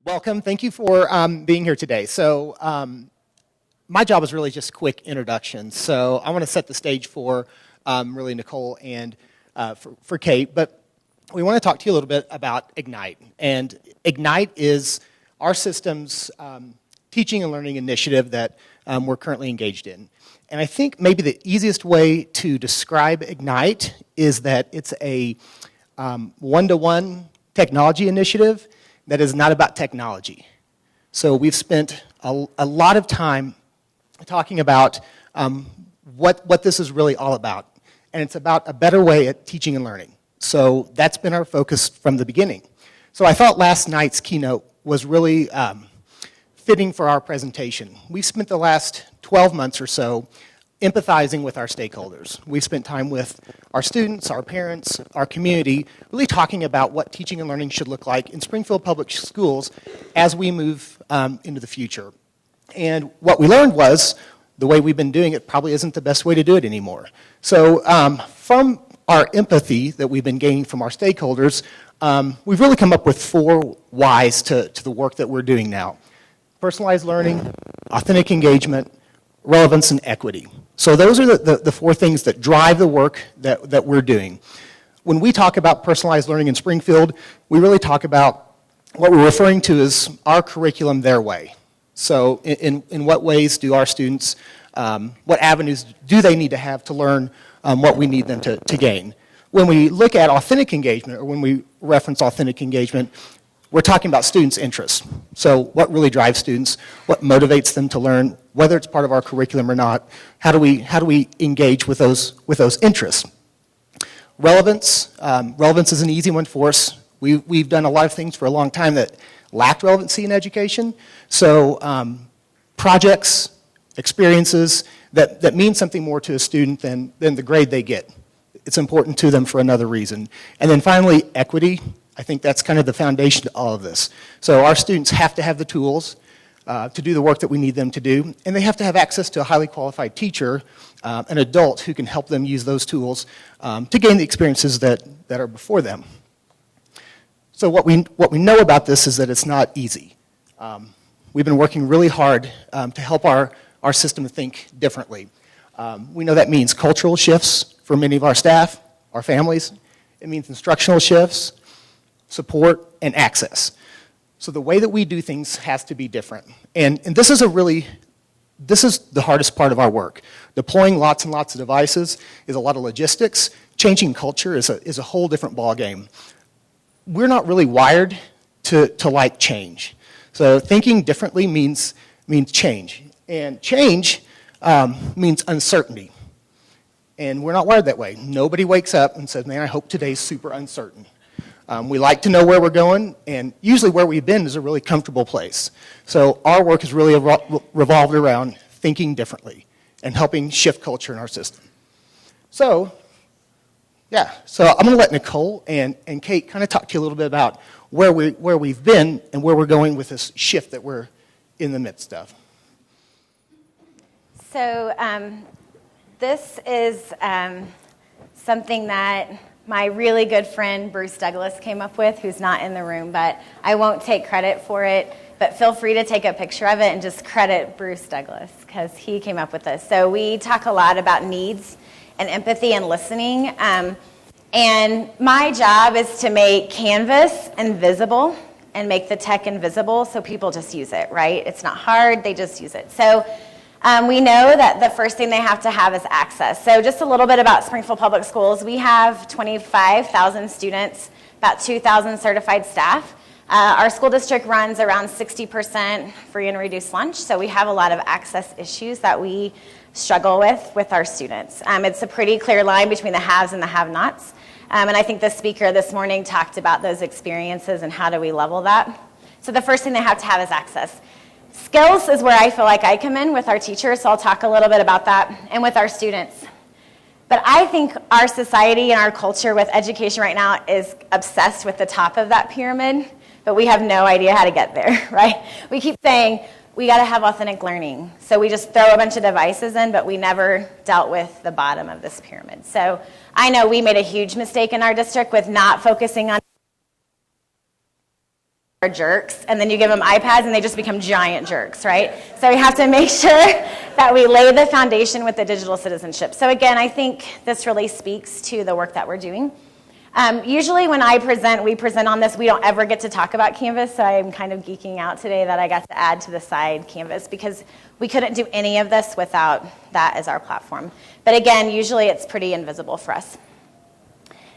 Welcome. Thank you for being here today. So my job is really just quick introduction. So I want to set the stage for really Nicole and for Kate. But we want to talk to you a little bit about Ignite. And Ignite is our system's teaching and learning initiative that we're currently engaged in. And I think maybe the easiest way to describe Ignite is that it's a one-to-one technology initiative that is not about technology. So we've spent a lot of time talking about what this is really all about. And it's about a better way at teaching and learning. So that's been our focus from the beginning. So I thought last night's keynote was really fitting for our presentation. We've spent the last 12 months or so empathizing with our stakeholders. We've spent time with our students, our parents, our community, really talking about what teaching and learning should look like in Springfield Public Schools as we move into the future. And what we learned was the way we've been doing it probably isn't the best way to do it anymore. So from our empathy that we've been gaining from our stakeholders, we've really come up with 4 whys to the work that we're doing now. Personalized learning, authentic engagement, relevance, and equity. So those are the 4 things that drive the work that we're doing. When we talk about personalized learning in Springfield, we really talk about what we're referring to as our curriculum their way. So in what ways do our students, what avenues do they need to have to learn what we need them to gain? When we look at authentic engagement, or when we reference authentic engagement, we're talking about students' interests. So what really drives students, what motivates them to learn, whether it's part of our curriculum or not, how do we engage with those interests? Relevance, relevance is an easy one for us. We've done a lot of things for a long time that lacked relevancy in education. So projects, experiences that mean something more to a student than the grade they get. It's important to them for another reason. And then finally, equity. I think that's kind of the foundation to all of this. So our students have to have the tools to do the work that we need them to do, and they have to have access to a highly qualified teacher, an adult who can help them use those tools to gain the experiences that are before them. So what we know about this is that it's not easy. We've been working really hard to help our system think differently. We know that means cultural shifts for many of our staff, our families. It means instructional shifts, support, and access. So the way that we do things has to be different. And this is the hardest part of our work. Deploying lots and lots of devices is a lot of logistics. Changing culture is a whole different ballgame. We're not really wired to like change. So thinking differently means change. And change means uncertainty. And we're not wired that way. Nobody wakes up and says, man, I hope today's super uncertain. We like to know where we're going, and usually where we've been is a really comfortable place. So our work is really revolved around thinking differently and helping shift culture in our system. So, so I'm going to let Nicole and Kate kind of talk to you a little bit about where we've been and where we're going with this shift that we're in the midst of. So this is something that my really good friend Bruce Douglas came up with, who's not in the room, but I won't take credit for it. But feel free to take a picture of it and just credit Bruce Douglas, because he came up with this. So we talk a lot about needs and empathy and listening. And my job is to make Canvas invisible and make the tech invisible so people just use it, right? It's not hard, they just use it. So we know that the first thing they have to have is access. So just a little bit about Springfield Public Schools. We have 25,000 students, about 2,000 certified staff. Our school district runs around 60% free and reduced lunch, so we have a lot of access issues that we struggle with our students. It's a pretty clear line between the haves and the have-nots. And I think the speaker this morning talked about those experiences and how do we level that. So the first thing they have to have is access. Skills is where I feel like I come in with our teachers, so I'll talk a little bit about that, and with our students. But I think our society and our culture with education right now is obsessed with the top of that pyramid, but we have no idea how to get there, right? We keep saying, we got to have authentic learning. So we just throw a bunch of devices in, but we never dealt with the bottom of this pyramid. So I know we made a huge mistake in our district with not focusing on jerks, and then you give them iPads and they just become giant jerks, right? So we have to make sure that we lay the foundation with the digital citizenship. So again, I think this really speaks to the work that we're doing. Usually when we present on this, we don't ever get to talk about Canvas, so I'm kind of geeking out today that I got to add to the side Canvas, because we couldn't do any of this without that as our platform. But again, usually it's pretty invisible for us.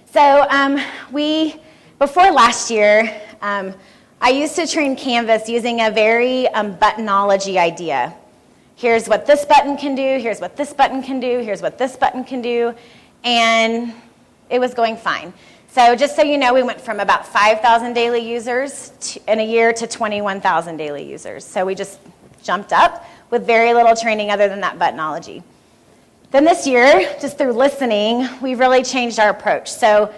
So before last year, I used to train Canvas using a very buttonology idea. Here's what this button can do, here's what this button can do, here's what this button can do, and it was going fine. So just so you know, we went from about 5,000 daily users in a year to 21,000 daily users. So we just jumped up with very little training other than that buttonology. Then this year, just through listening, we've really changed our approach. So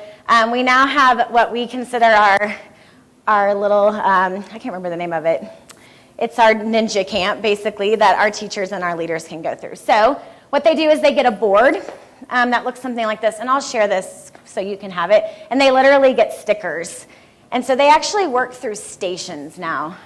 we now have what we consider our little, I can't remember the name of it. It's our ninja camp, basically, that our teachers and our leaders can go through. So what they do is they get a board that looks something like this, and I'll share this so you can have it, and they literally get stickers. And so they actually work through stations now.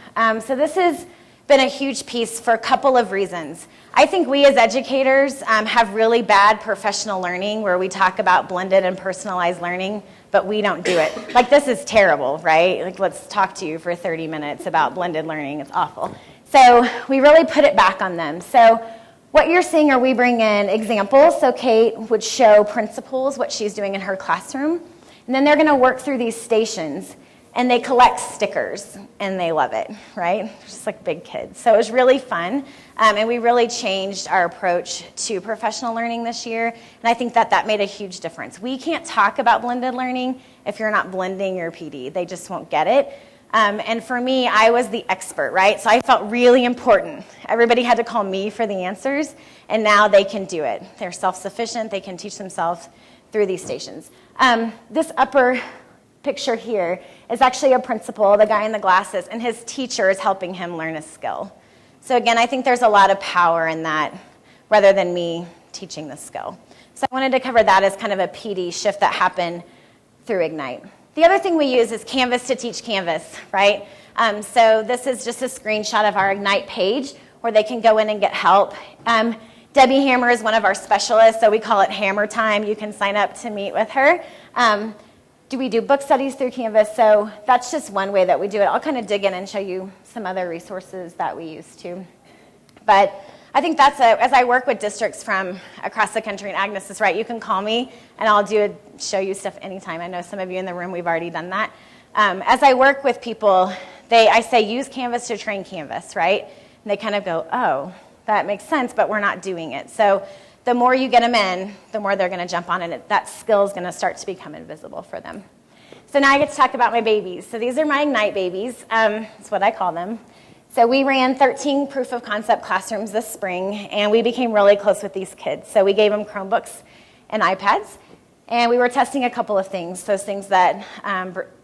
So this has been a huge piece for a couple of reasons. I think we as educators have really bad professional learning where we talk about blended and personalized learning, but we don't do it. Like, this is terrible, right? Like, let's talk to you for 30 minutes about blended learning. It's awful. So we really put it back on them. So what you're seeing are we bring in examples. So Kate would show principals, what she's doing in her classroom. And then they're going to work through these stations. And they collect stickers, and they love it, right? Just like big kids. So it was really fun, and we really changed our approach to professional learning this year, and I think that made a huge difference. We can't talk about blended learning if you're not blending your PD. They just won't get it. And for me, I was the expert, right? So I felt really important. Everybody had to call me for the answers, and now they can do it. They're self-sufficient. They can teach themselves through these stations. This upper picture here is actually a principal, the guy in the glasses, and his teacher is helping him learn a skill. So again, I think there's a lot of power in that rather than me teaching the skill. So I wanted to cover that as kind of a PD shift that happened through Ignite. The other thing we use is Canvas to teach Canvas, right? So this is just a screenshot of our Ignite page where they can go in and get help. Debbie Hammer is one of our specialists, so we call it Hammer Time. You can sign up to meet with her. We do book studies through Canvas, so that's just one way that we do it. I'll kind of dig in and show you some other resources that we use too. But I think as I work with districts from across the country, and Agnes is right, you can call me and I'll show you stuff anytime. I know some of you in the room, we've already done that. As I work with people, I say use Canvas to train Canvas, right? And they kind of go, oh, that makes sense, but we're not doing it. So the more you get them in, the more they're going to jump on, and that skill is going to start to become invisible for them. So now I get to talk about my babies. So these are my Ignite babies. That's what I call them. So we ran 13 proof of concept classrooms this spring, and we became really close with these kids. So we gave them Chromebooks and iPads, and we were testing a couple of things, those things that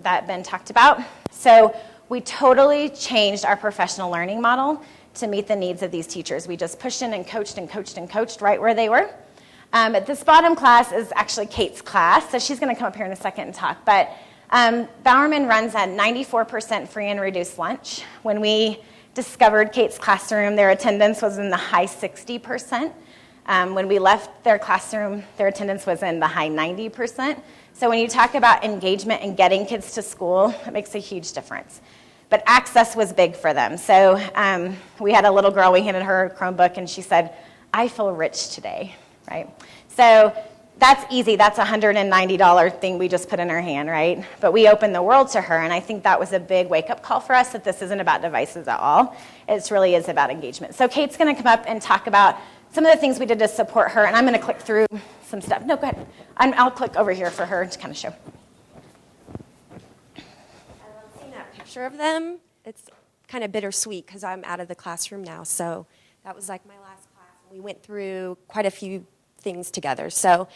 Ben talked about. So we totally changed our professional learning model to meet the needs of these teachers. We just pushed in and coached and coached and coached right where they were. This bottom class is actually Kate's class, so she's going to come up here in a second and talk. But Bowerman runs at 94% free and reduced lunch. When we discovered Kate's classroom, their attendance was in the high 60%. When we left their classroom, their attendance was in the high 90%. So when you talk about engagement and getting kids to school, it makes a huge difference. But access was big for them. So we had a little girl, we handed her a Chromebook, and she said, I feel rich today, right? So that's easy. That's a $190 thing we just put in her hand, right? But we opened the world to her, and I think that was a big wake-up call for us, that this isn't about devices at all. It really is about engagement. So Kate's going to come up and talk about some of the things we did to support her, and I'm going to click through some stuff. No, go ahead. I'll click over here for her to kind of show. Picture of them. It's kind of bittersweet because I'm out of the classroom now. So that was like my last class. We went through quite a few things together. So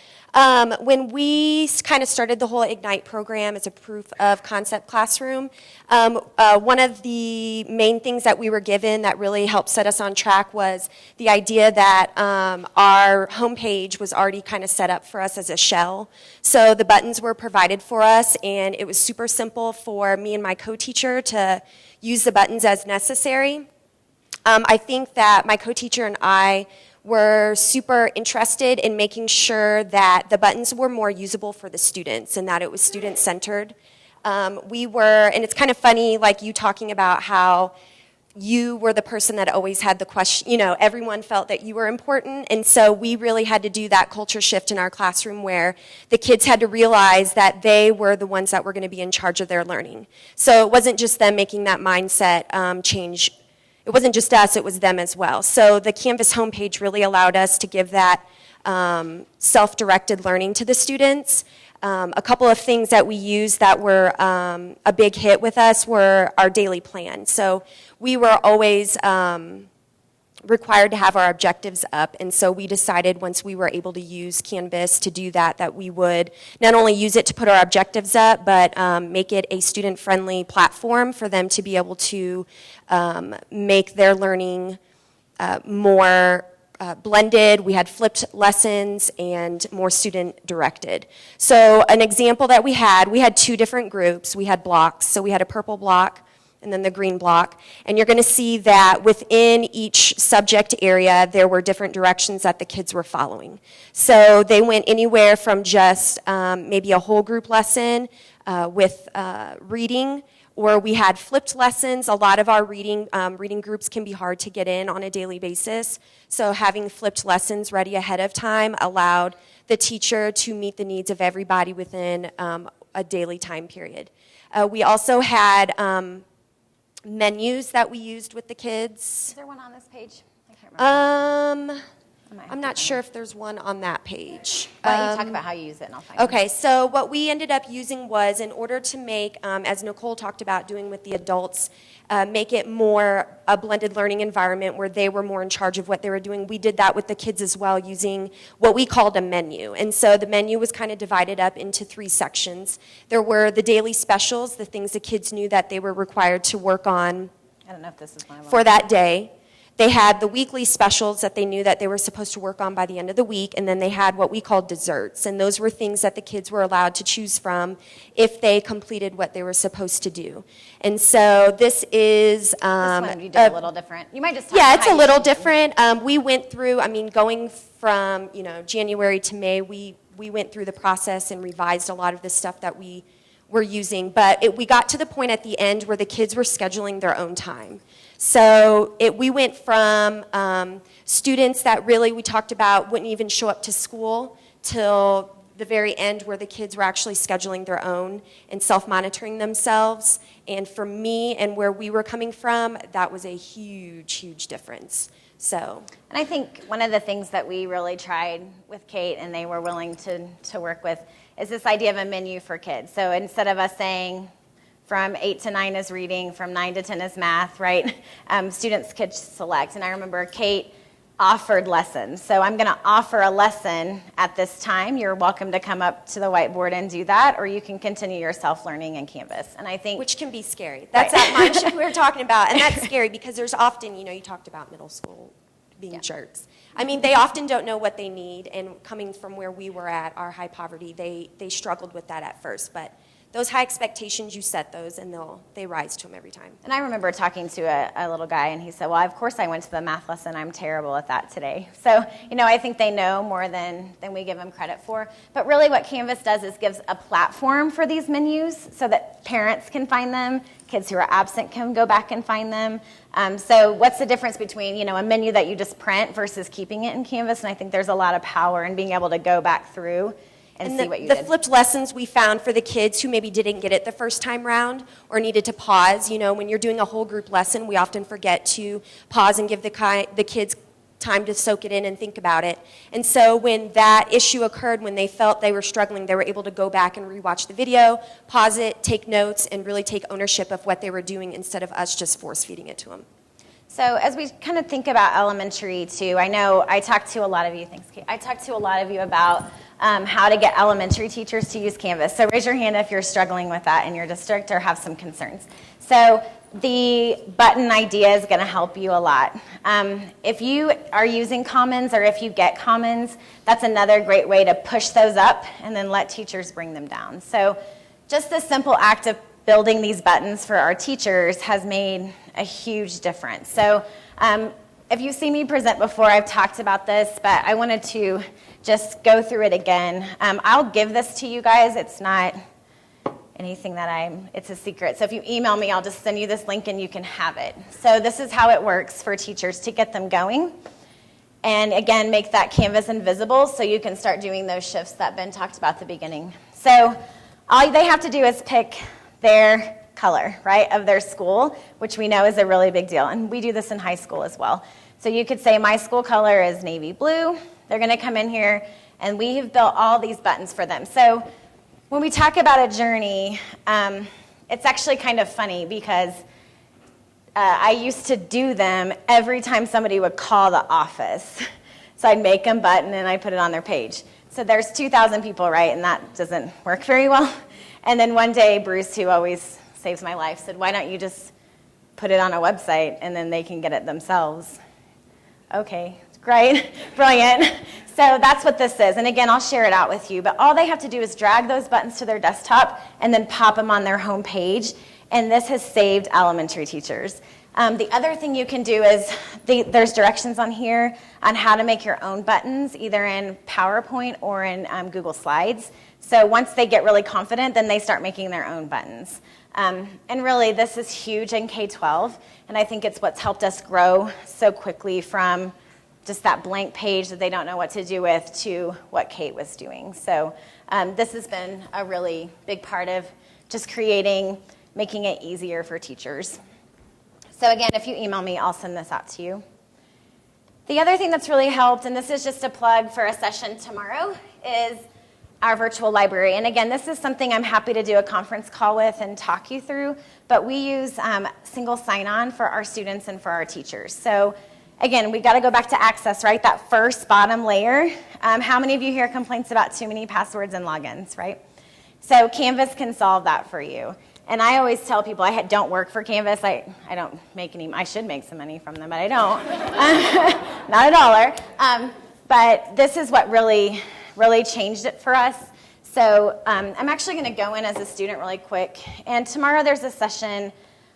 when we kind of started the whole Ignite program as a proof of concept classroom, one of the main things that we were given that really helped set us on track was the idea that our homepage was already kind of set up for us as a shell. So the buttons were provided for us, and it was super simple for me and my co-teacher to use the buttons as necessary. I think that my co-teacher and I were super interested in making sure that the buttons were more usable for the students and that it was student-centered. And it's kind of funny, like you talking about how you were the person that always had the question, you know, everyone felt that you were important, and so we really had to do that culture shift in our classroom where the kids had to realize that they were the ones that were going to be in charge of their learning. So it wasn't just them making that mindset change. It wasn't just us, it was them as well. So the Canvas homepage really allowed us to give that self-directed learning to the students. A couple of things that we used that were a big hit with us were our daily plan. So we were always required to have our objectives up, and so we decided once we were able to use Canvas to do that, that we would not only use it to put our objectives up, but make it a student-friendly platform for them to be able to make their learning more blended. We had flipped lessons and more student-directed. So an example that we had two different groups. We had blocks, so we had a purple block and then the green block. And you're going to see that within each subject area, there were different directions that the kids were following. So they went anywhere from just maybe a whole group lesson with reading, or we had flipped lessons. A lot of our reading groups can be hard to get in on a daily basis. So having flipped lessons ready ahead of time allowed the teacher to meet the needs of everybody within a daily time period. We also had menus that we used with the kids. Is there one on this page? I can't remember. I'm not sure if there's one on that page. Why don't you talk about how you use it and I'll find it. Okay, so what we ended up using was, in order to make, as Nicole talked about doing with the adults, make it more a blended learning environment where they were more in charge of what they were doing. We did that with the kids as well, using what we called a menu. And so the menu was kind of divided up into 3 sections. There were the daily specials, the things the kids knew that they were required to work on I don't know if this is one of them. for that day. They had the weekly specials that they knew that they were supposed to work on by the end of the week, and then they had what we called desserts, and those were things that the kids were allowed to choose from if they completed what they were supposed to do. And so this is This one you did a little different. You might just talk about it's how a you little should- different. We went through, going from January to May, we went through the process and revised a lot of the stuff that we were using, but we got to the point at the end where the kids were scheduling their own time. So we went from students that really, we talked about, wouldn't even show up to school till the very end where the kids were actually scheduling their own and self-monitoring themselves. And for me and where we were coming from, that was a huge, huge difference. So, And I think one of the things that we really tried with Kate and they were willing to work with is this idea of a menu for kids. So instead of us saying from 8 to 9 is reading, from 9 to 10 is math, right? Students could select. And I remember Kate offered lessons. So I'm going to offer a lesson at this time. You're welcome to come up to the whiteboard and do that, or you can continue your self-learning in Canvas. And I think... which can be scary. That's that mindset we were talking about. And that's scary because there's often, you talked about middle school being jerks. They often don't know what they need. And coming from where we were at, our high poverty, they struggled with that at first. But those high expectations, you set those, and they rise to them every time. And I remember talking to a little guy, and he said, well, of course I went to the math lesson. I'm terrible at that today. So, I think they know more than we give them credit for. But really what Canvas does is gives a platform for these menus so that parents can find them, kids who are absent can go back and find them. So what's the difference between, a menu that you just print versus keeping it in Canvas? And I think there's a lot of power in being able to go back through and see what you the did. flipped lessons we found for the kids who maybe didn't get it the first time round or needed to pause. When you're doing a whole group lesson, we often forget to pause and give the kids time to soak it in and think about it. And so when that issue occurred, when they felt they were struggling, they were able to go back and rewatch the video, pause it, take notes, and really take ownership of what they were doing instead of us just force feeding it to them. So as we kind of think about elementary too, I know I talked to a lot of you, thanks Kate, I talked to a lot of you about how to get elementary teachers to use Canvas. So raise your hand if you're struggling with that in your district or have some concerns. So the button idea is going to help you a lot. If you are using Commons or if you get Commons, that's another great way to push those up and then let teachers bring them down. So just the simple act of building these buttons for our teachers has made a huge difference. So if you've seen me present before, I've talked about this, but I wanted to just go through it again. I'll give this to you guys. It's not anything that it's a secret. So if you email me, I'll just send you this link and you can have it. So this is how it works for teachers to get them going. And again, make that Canvas invisible so you can start doing those shifts that Ben talked about at the beginning. So all they have to do is pick their color, right, of their school, which we know is a really big deal. And we do this in high school as well. So you could say my school color is navy blue. They're going to come in here, and we have built all these buttons for them. So when we talk about a journey, it's actually kind of funny because I used to do them every time somebody would call the office. So I'd make them button and I'd put it on their page. So there's 2,000 people, right, and that doesn't work very well. And then one day, Bruce, who always saves my life, said, why don't you just put it on a website and then they can get it themselves? Okay, great, brilliant. So that's what this is. And again, I'll share it out with you. But all they have to do is drag those buttons to their desktop and then pop them on their home page. And this has saved elementary teachers. The other thing you can do is there's directions on here on how to make your own buttons, either in PowerPoint or in Google Slides. So once they get really confident, then they start making their own buttons. And really, this is huge in K-12. And I think it's what's helped us grow so quickly from just that blank page that they don't know what to do with to what Kate was doing. So this has been a really big part of just making it easier for teachers. So again, if you email me, I'll send this out to you. The other thing that's really helped, and this is just a plug for a session tomorrow, is our virtual library. And again, this is something I'm happy to do a conference call with and talk you through, but we use single sign-on for our students and for our teachers. So again, we got to go back to access, right? That first bottom layer. How many of you hear complaints about too many passwords and logins, right? So Canvas can solve that for you. And I always tell people I don't work for Canvas. I don't make any. I should make some money from them, but I don't. Not $1. But this is what really changed it for us. So I'm actually going to go in as a student really quick. And tomorrow there's a session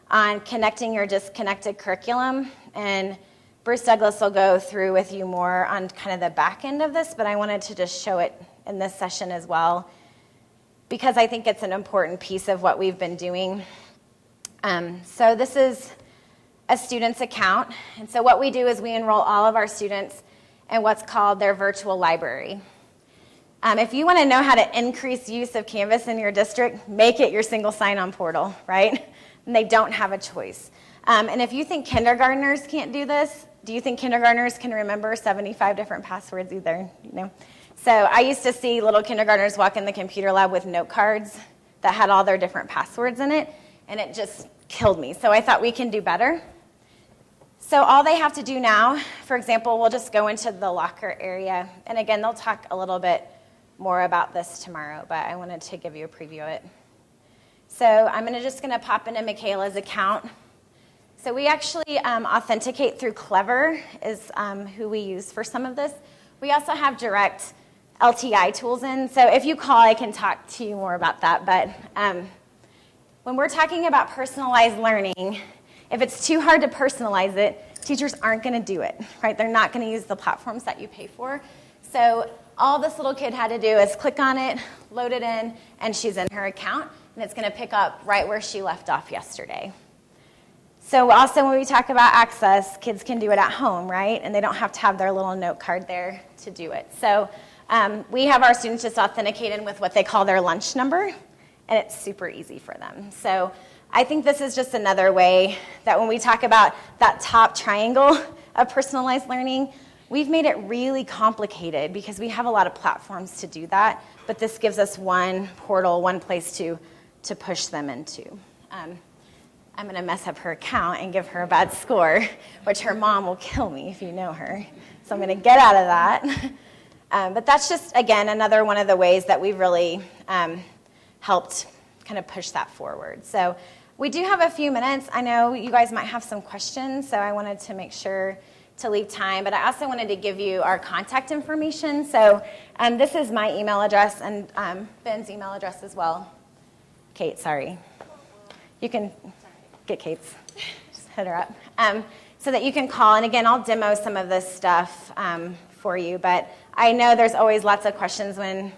on connecting your disconnected curriculum. And Bruce Douglas will go through with you more on kind of the back end of this, but I wanted to just show it in this session as well, because I think it's an important piece of what we've been doing. So this is a student's account. And so what we do is we enroll all of our students in what's called their virtual library. If you want to know how to increase use of Canvas in your district, make it your single sign-on portal, right? And they don't have a choice. And if you think kindergartners can't do this, do you think kindergartners can remember 75 different passwords either? So I used to see little kindergartners walk in the computer lab with note cards that had all their different passwords in it, and it just killed me. So I thought we can do better. So all they have to do now, for example, we'll just go into the locker area. And again, they'll talk a little bit more about this tomorrow, but I wanted to give you a preview of it. So I'm just going to pop into Michaela's account. So we actually authenticate through Clever is who we use for some of this. We also have direct LTI tools in. So if you call, I can talk to you more about that. But when we're talking about personalized learning, if it's too hard to personalize it, teachers aren't going to do it, right? They're not going to use the platforms that you pay for. So all this little kid had to do is click on it, load it in, and she's in her account, and it's going to pick up right where she left off yesterday. So also when we talk about access, kids can do it at home, right? And they don't have to have their little note card there to do it. So we have our students just authenticate in with what they call their lunch number, and it's super easy for them. So I think this is just another way that when we talk about that top triangle of personalized learning, we've made it really complicated because we have a lot of platforms to do that, but this gives us one portal, one place to push them into. I'm going to mess up her account and give her a bad score, which her mom will kill me if you know her. So I'm going to get out of that. But that's just, again, another one of the ways that we've really helped kind of push that forward. So we do have a few minutes. I know you guys might have some questions, so I wanted to make sure to leave time. But I also wanted to give you our contact information. So this is my email address and Ben's email address as well. Kate, sorry. You can get Kate's. Just hit her up. So that you can call. And again, I'll demo some of this stuff for you. But I know there's always lots of questions when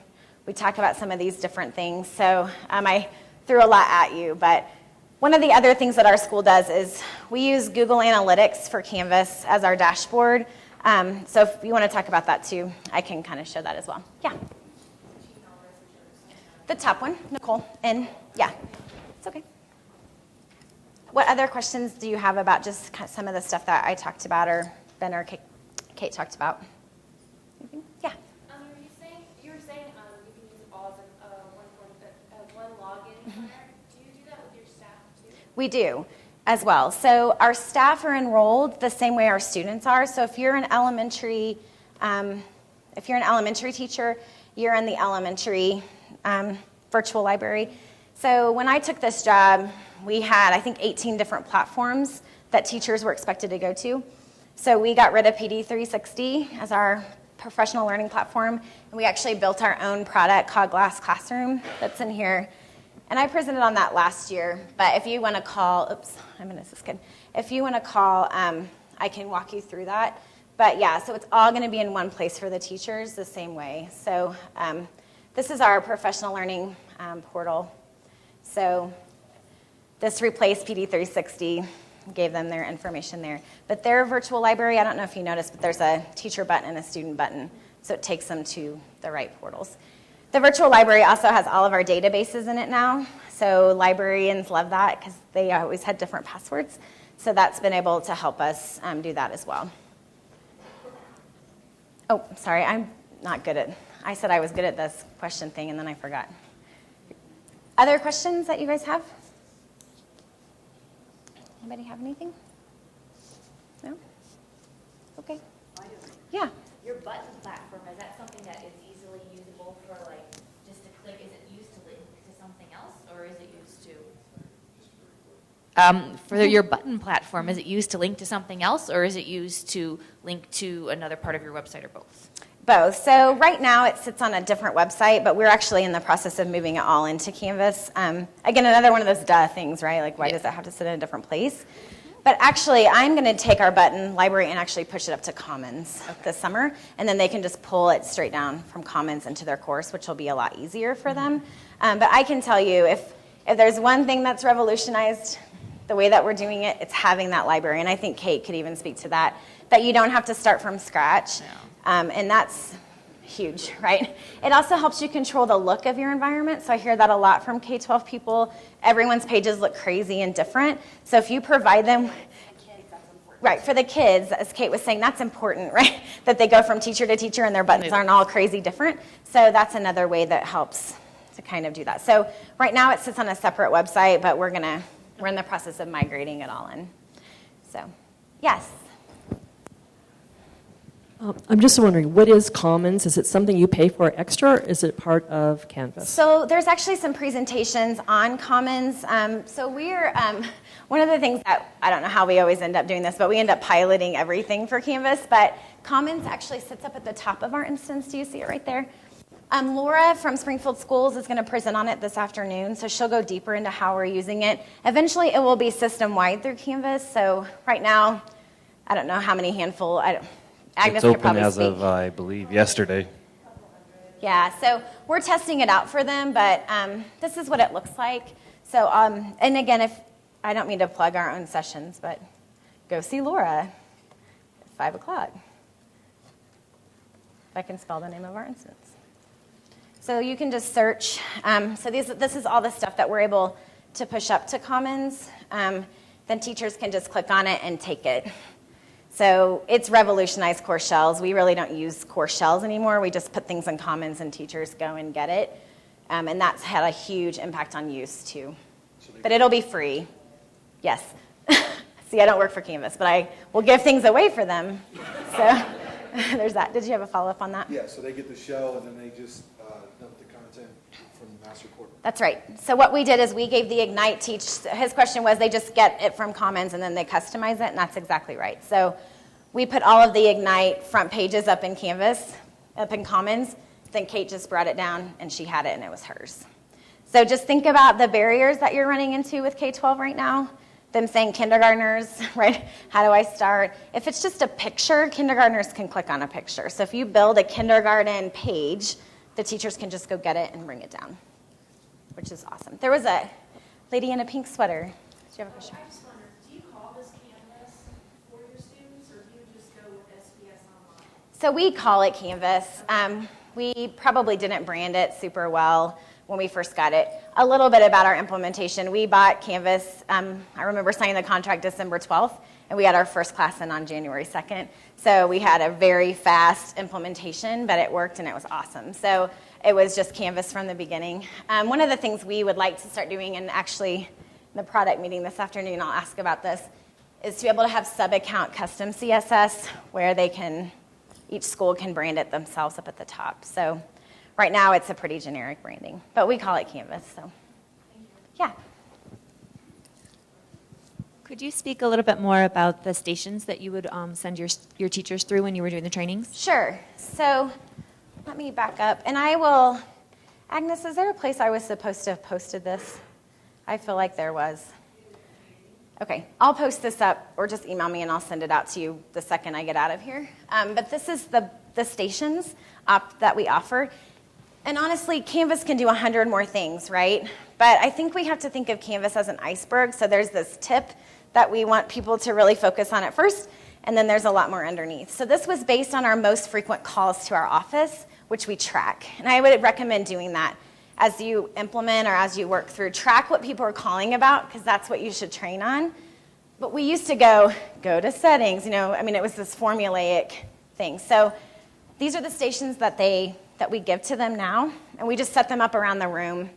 we talk about some of these different things. So I threw a lot at you. But one of the other things that our school does is we use Google Analytics for Canvas as our dashboard. So if you want to talk about that too, I can kind of show that as well. Yeah. The top one, Nicole. And yeah, it's okay. What other questions do you have about just kind of some of the stuff that I talked about or Ben or Kate talked about? Anything? Yeah. You were saying you can use all as one login. Do you do that with your staff too? We do as well. So our staff are enrolled the same way our students are. So if you're an elementary teacher, you're in the elementary virtual library. So when I took this job, we had, I think, 18 different platforms that teachers were expected to go to. So we got rid of PD360 as our professional learning platform, and we actually built our own product called Glass Classroom that's in here. And I presented on that last year, but if you want to call, if you want to call, I can walk you through that. But yeah, so it's all going to be in one place for the teachers the same way. So this is our professional learning portal. So this replaced PD360, gave them their information there. But their virtual library, I don't know if you noticed, but there's a teacher button and a student button, so it takes them to the right portals. The virtual library also has all of our databases in it now, so librarians love that because they always had different passwords. So that's been able to help us do that as well. Oh, sorry, I'm not good at, I said I was good at this question thing and then I forgot. Other questions that you guys have? Anybody have anything? No? Okay. Yeah. Your button platform, is that something that is easily usable for like just to click? Is it used to link to something else or is it used to? For your button platform, is it used to link to something else or is it used to link to another part of your website or both? Both. So right now it sits on a different website, but we're actually in the process of moving it all into Canvas. Again, another one of those duh things, right? Like why does it have to sit in a different place? But actually, I'm going to take our button library and actually push it up to Commons this summer, and then they can just pull it straight down from Commons into their course, which will be a lot easier for them. But I can tell you, if there's one thing that's revolutionized the way that we're doing it, it's having that library. And I think Kate could even speak to that you don't have to start from scratch. And that's huge, right? It also helps you control the look of your environment. So I hear that a lot from K-12 people. Everyone's pages look crazy and different. So if you provide them, right, for the kids, as Kate was saying, that's important, right? That they go from teacher to teacher and their buttons aren't all crazy different. So that's another way that helps to kind of do that. So right now it sits on a separate website, but we're in the process of migrating it all in. So, yes. I'm just wondering, what is Commons? Is it something you pay for extra, or is it part of Canvas? So there's actually some presentations on Commons. So we're, one of the things that, I don't know how we always end up doing this, but we end up piloting everything for Canvas. But Commons actually sits up at the top of our instance. Do you see it right there? Laura from Springfield Schools is going to present on it this afternoon, so she'll go deeper into how we're using it. Eventually, it will be system-wide through Canvas. So right now, I don't know how many handful, Agnes It's could open probably as speak. of, I believe, yesterday. Yeah, so we're testing it out for them, but this is what it looks like. So, and again, if I don't mean to plug our own sessions, but go see Laura at 5 o'clock. If I can spell the name of our instance. So you can just search. So this is all the stuff that we're able to push up to Commons. Then teachers can just click on it and take it. So it's revolutionized course shells. We really don't use course shells anymore. We just put things in Commons and teachers go and get it. And that's had a huge impact on use too. But it'll be free. Yes. See, I don't work for Canvas, but I will give things away for them. So there's that. Did you have a follow-up on that? Yeah, so they get the show and then they just dump the content from the master court. That's right. So what we did is we gave the Ignite Teach. His question was they just get it from Commons and then they customize it, and that's exactly right. So we put all of the Ignite front pages up in Canvas, up in Commons. Then Kate just brought it down and she had it and it was hers. So just think about the barriers that you're running into with K-12 right now. Them saying kindergartners, right? How do I start? If it's just a picture, kindergartners can click on a picture. So if you build a kindergarten page, the teachers can just go get it and bring it down, which is awesome. There was a lady in a pink sweater. Do you have a question? I just wonder, do you call this Canvas for your students, or do you just go with SPS Online? So we call it Canvas. We probably didn't brand it super well when we first got it. A little bit about our implementation. We bought Canvas, I remember signing the contract December 12th, and we had our first class in on January 2nd. So we had a very fast implementation, but it worked and it was awesome. So it was just Canvas from the beginning. One of the things we would like to start doing, and actually in the product meeting this afternoon, I'll ask about this, is to be able to have sub-account custom CSS where they can, each school can brand it themselves up at the top. So right now, it's a pretty generic branding, but we call it Canvas, so. Yeah. Could you speak a little bit more about the stations that you would send your teachers through when you were doing the trainings? Sure. So let me back up, and I will, Agnes, is there a place I was supposed to have posted this? I feel like there was. Okay, I'll post this up, or just email me and I'll send it out to you the second I get out of here. But this is the stations that we offer. And honestly, Canvas can do 100 more things, right? But I think we have to think of Canvas as an iceberg. So there's this tip that we want people to really focus on at first, and then there's a lot more underneath. So this was based on our most frequent calls to our office, which we track. And I would recommend doing that as you implement or as you work through. Track what people are calling about, because that's what you should train on. But we used to go to settings, it was this formulaic thing. So these are the stations that we give to them now, and we just set them up around the room.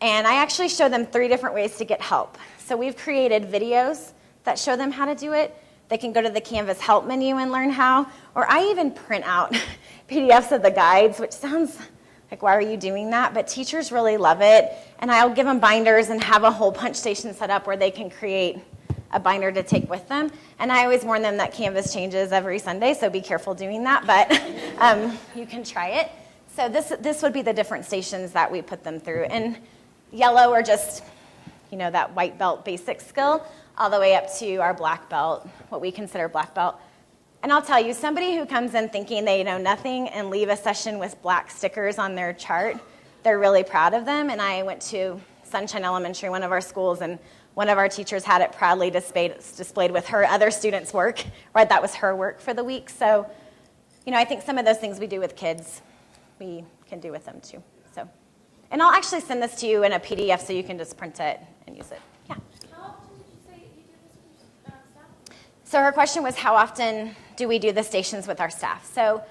And I actually show them 3 different ways to get help. So we've created videos that show them how to do it. They can go to the Canvas help menu and learn how, or I even print out PDFs of the guides, which sounds like, why are you doing that? But teachers really love it, and I'll give them binders and have a whole punch station set up where they can create a binder to take with them. And I always warn them that Canvas changes every Sunday, so be careful doing that, but you can try it. So this would be the different stations that we put them through. And yellow are just, that white belt basic skill, all the way up to our black belt, what we consider black belt. And I'll tell you, somebody who comes in thinking they know nothing and leave a session with black stickers on their chart, they're really proud of them. And I went to Sunshine Elementary, one of our schools, and one of our teachers had it proudly displayed with her other students' work, right? That was her work for the week. So, I think some of those things we do with kids, we can do with them too. So, and I'll actually send this to you in a PDF so you can just print it and use it. Yeah. How often did you say you do this with staff? So her question was, how often do we do the stations with our staff? So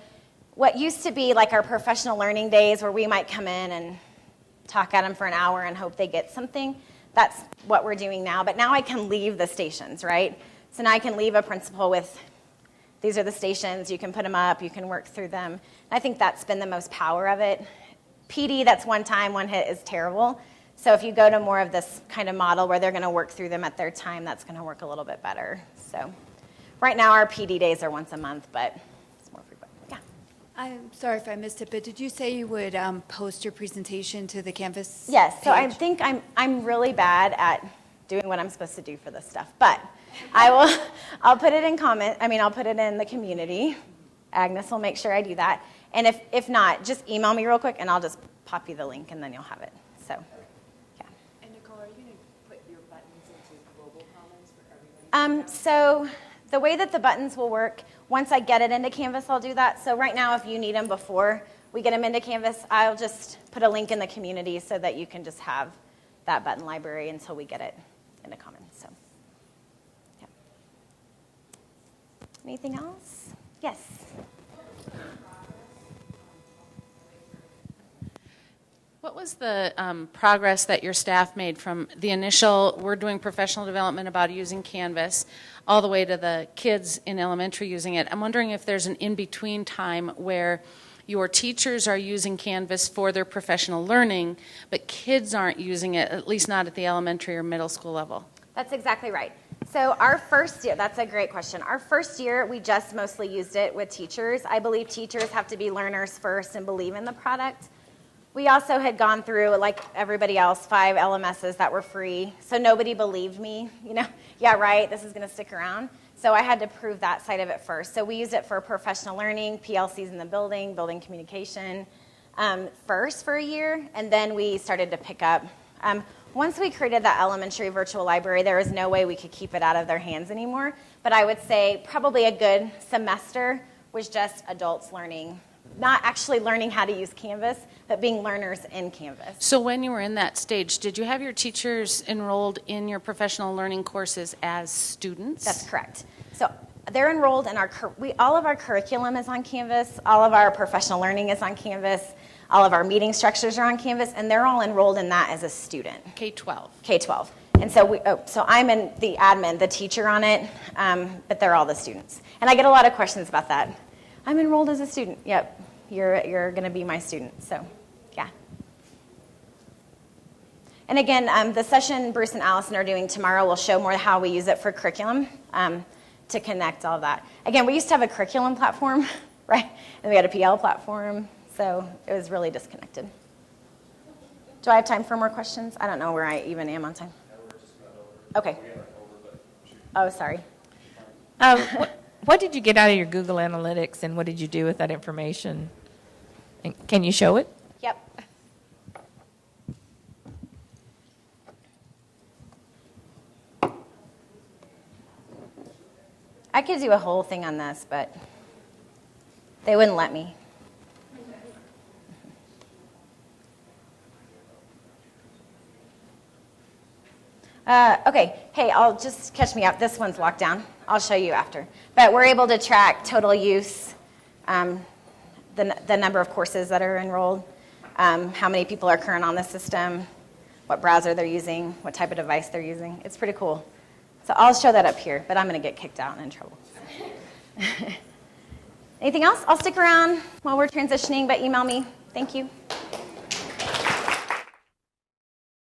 what used to be like our professional learning days where we might come in and talk at them for an hour and hope they get something, that's what we're doing now. But now I can leave the stations, right? So now I can leave a principal with, these are the stations, you can put them up, you can work through them. And I think that's been the most power of it. PD, that's one time, one hit is terrible. So if you go to more of this kind of model where they're going to work through them at their time, that's going to work a little bit better. So right now our PD days are once a month, but it's more frequent. Yeah. I'm sorry if I missed it, but did you say you would post your presentation to the Canvas Yes, so I page? think I'm really bad at doing what I'm supposed to do for this stuff, but I'll put it in I'll put it in the community. Agnes will make sure I do that. And if not, just email me real quick and I'll just pop you the link and then you'll have it. So, yeah. And Nicole, are you going to put your buttons into global comments for everybody? So the way that the buttons will work, once I get it into Canvas, I'll do that. So right now, if you need them before we get them into Canvas, I'll just put a link in the community so that you can just have that button library until we get it into Commons. So, yeah. Anything else? Yes. What was the progress that your staff made from the initial, we're doing professional development about using Canvas, all the way to the kids in elementary using it? I'm wondering if there's an in-between time where your teachers are using Canvas for their professional learning, but kids aren't using it, at least not at the elementary or middle school level. That's exactly right. So our first year, that's a great question. Our first year, we just mostly used it with teachers. I believe teachers have to be learners first and believe in the product. We also had gone through, like everybody else, 5 LMSs that were free. So nobody believed me, yeah, right, this is going to stick around. So I had to prove that side of it first. So we used it for professional learning, PLCs in the building communication first for a year, and then we started to pick up. Once we created that elementary virtual library, there was no way we could keep it out of their hands anymore. But I would say probably a good semester was just adults learning, not actually learning how to use Canvas, but being learners in Canvas. So when you were in that stage, did you have your teachers enrolled in your professional learning courses as students? That's correct. So they're enrolled in all of our curriculum is on Canvas, all of our professional learning is on Canvas, all of our meeting structures are on Canvas, and they're all enrolled in that as a student. K-12. K-12. And so so I'm in the admin, the teacher on it, but they're all the students. And I get a lot of questions about that. I'm enrolled as a student. Yep, you're going to be my student. So, yeah. And again, the session Bruce and Allison are doing tomorrow will show more how we use it for curriculum to connect all of that. Again, we used to have a curriculum platform, right? And we had a PL platform, so it was really disconnected. Do I have time for more questions? I don't know where I even am on time. Okay. Oh, sorry. What did you get out of your Google Analytics, and what did you do with that information? And can you show it? Yep. I could do a whole thing on this, but they wouldn't let me. Okay, hey, I'll just catch me up. This one's locked down. I'll show you after. But we're able to track total use, the number of courses that are enrolled, how many people are current on the system, what browser they're using, what type of device they're using. It's pretty cool. So I'll show that up here, but I'm going to get kicked out and in trouble. Anything else? I'll stick around while we're transitioning, but email me. Thank you.